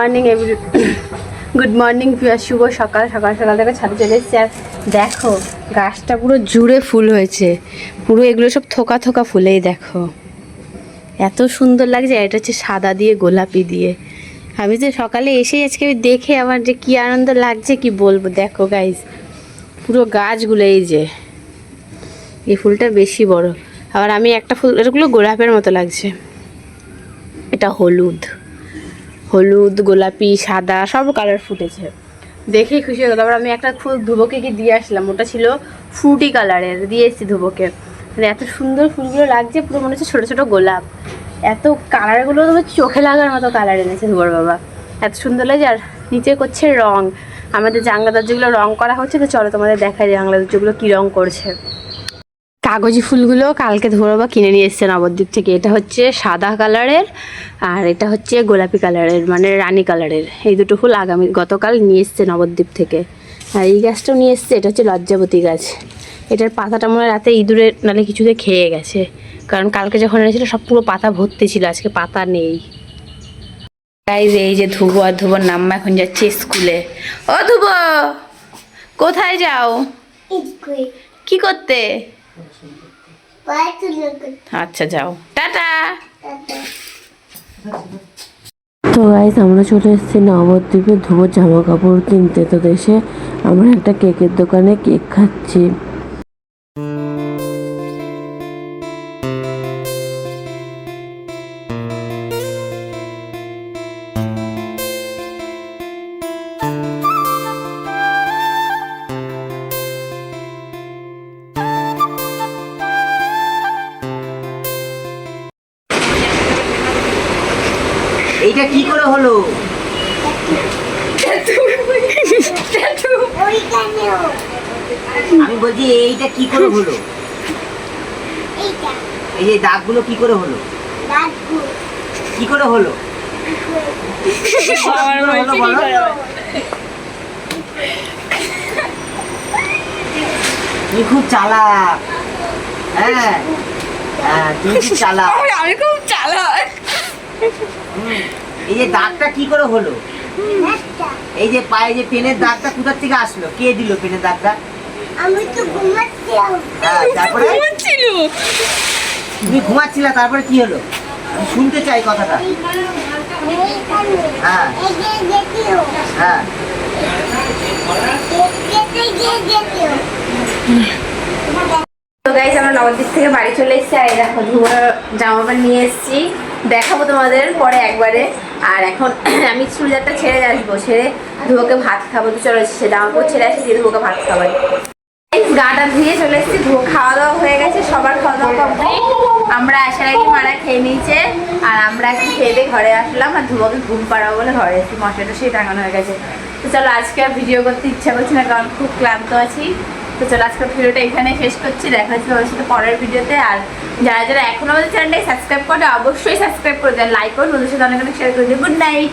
Morning every good morning শুভ সকাল সকাল সকাল থেকে ছাদে চলে এসেছি। আর দেখো গাছটা পুরো জুড়ে ফুল হয়েছে, পুরো এগুলো সব থোকা থোকা ফুলেই দেখো এত সুন্দর লাগছে। এটা হচ্ছে সাদা দিয়ে গোলাপি দিয়ে। আমি তো সকালে এসেই আজকে আমি দেখে আমার যে কি আনন্দ লাগছে কি বলবো। দেখো গাইজ পুরো গাছগুলো এই ফুলটা বেশি বড়। আবার আমি একটা ফুল, এগুলো গোলাপের মতো লাগছে। এটা হলুদ হলুদ গোলাপি সাদা সব কালার ফুটেছে, দেখেই খুশি হয়ে গেল। আবার আমি একটা ফুল ধুবোকে দিয়ে আসলাম, ওটা ছিল ফ্রুটি কালারের, দিয়ে এসেছি ধুবোকে। মানে এত সুন্দর ফুলগুলো লাগছে, পুরো মনে হচ্ছে ছোটো ছোটো গোলাপ। এত কালারগুলো তো চোখে লাগার মতো কালার এনেছে ধুবোর বাবা, এত সুন্দর লাগছে। আর নিচে করছে রং, আমাদের জানলা দরজাগুলো রং করা হচ্ছে। তো চলো তোমাদের দেখাই জানলা দরজাগুলো কী রং করছে। কাগজি ফুলগুলো কালকে ধরবা কিনে নিয়ে এসছে নবদ্বীপ থেকে। এটা হচ্ছে সাদা কালারের আর এটা হচ্ছে গোলাপি কালারের, মানে রানী কালারের। এই দুটো ফুল গতকাল নিয়ে এসছে নবদ্বীপ থেকে। আর এই গাছটাও নিয়ে এসছে, এটা হচ্ছে লজ্জাবতী গাছ। এটার পাতাটা মনে হয় রাতে ইঁদুরে নালে কিছুতে খেয়ে গেছে, কারণ কালকে যখন এনেছিল সব পুরো পাতা ভর্তি ছিল, আজকে পাতা নেই। গাইজ এই যে ধুবো, আর ধুবোর নাম্মা এখন যাচ্ছে স্কুলে। ও ধুবো, কোথায় যাও? কি করতে? আচ্ছা যাও, টাটা। তো গাইস আমরা চলে এসেছি নবদ্বীপে ধুবোর জামা কাপড় কিনতে। তো দেশে আমরা একটা কেকের দোকানে কেক খাচ্ছি। এইটা কি করে হলো? আমি বলছি এইটা কি করে হলো? এই যে দাগগুলো কি করে হলো? কি করে হলো? তুমি খুব চালাক। হ্যাঁ হ্যাঁ তুমি খুব চালাক। আমি খুব চালাক। এই যে দাগটা কি করে হলো? এই যে পায়ে যে পেনের দাগটা কোথা থেকে আসলো? কে দিল পেনের দাগটা? আমি তো ঘুমাচ্ছিলাম। হ্যাঁ তারপরে তুমি ঘুমাচ্ছিলে, তারপরে কি হলো? আমি শুনতে চাই কথাটা। হ্যাঁ হ্যাঁ তো গাইস আমরা নবদ্বীপ থেকে বাড়ি চলে এসেছি। আর দেখো ধুয়োর জামা কাপড় নিয়ে এসেছি, দেখাবো তোমাদের পরে একবারে। আর এখন আমি চুড়িদারটা ছেড়ে আসবো, ছেড়ে ধুয়োকে ভাত খাবো। তো চলে এসেছে জামা কাপড় ছেড়ে আসি, দিয়ে ধুয়োকে ভাত খাবো। গাটা ধুয়ে চলে এসেছি, ধুয়ো খাওয়া দাওয়া হয়ে গেছে, সবার খাওয়া দাওয়া কমপ্লিট। আমরা আসার আগে মারা খেয়ে নিয়েছে, আর আমরা একটু খেয়ে দিয়ে ঘরে আসলাম। আর ধুয়োকে ঘুম পাড়াবো বলে ঘরে এসেছি, মশলা টসে টাঙানো হয়ে গেছে। তো চলো আজকে আর ভিডিও করতে ইচ্ছা করছি না, কারণ খুব ক্লান্ত আছি। তো চলো আজকের ভিডিওটা এখানে শেষ করছি, দেখা হচ্ছে তোমার সাথে পরের ভিডিওতে। আর যারা যারা এখনো আমাদের চ্যানেলটাকে সাবস্ক্রাইব করে অবশ্যই সাবস্ক্রাইব করে দেয়, লাইক করুন, ওদের সাথে অনেক অনেক শেয়ার করে দিন। Good night.